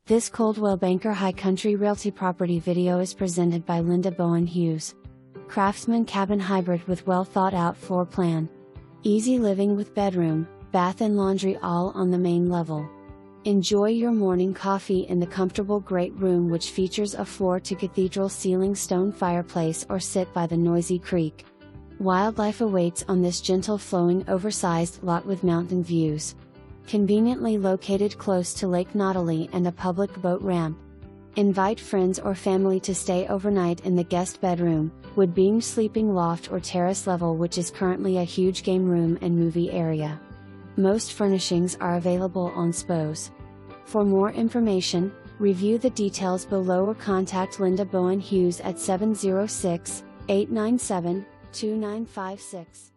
This Coldwell Banker High Country Realty property video is presented by Linda Bowen-Hughes. Craftsmen Cabin Hybrid with well thought out floor plan. Easy living with bedroom, bath and laundry all on the main level. Enjoy your morning coffee in the comfortable great room which features a floor to cathedral ceiling stone fireplace or sit by the noisy creek. Wildlife awaits on this gentle flowing oversized lot with mountain views. Conveniently located close to Lake Nottely and a public boat ramp. Invite friends or family to stay overnight in the guest bedroom, wood-beamed sleeping loft or terrace level which is currently a huge game room and movie area. Most furnishings are available on SBOS. For more information, review the details below or contact Linda Bowen-Hughes at 706-897-2956.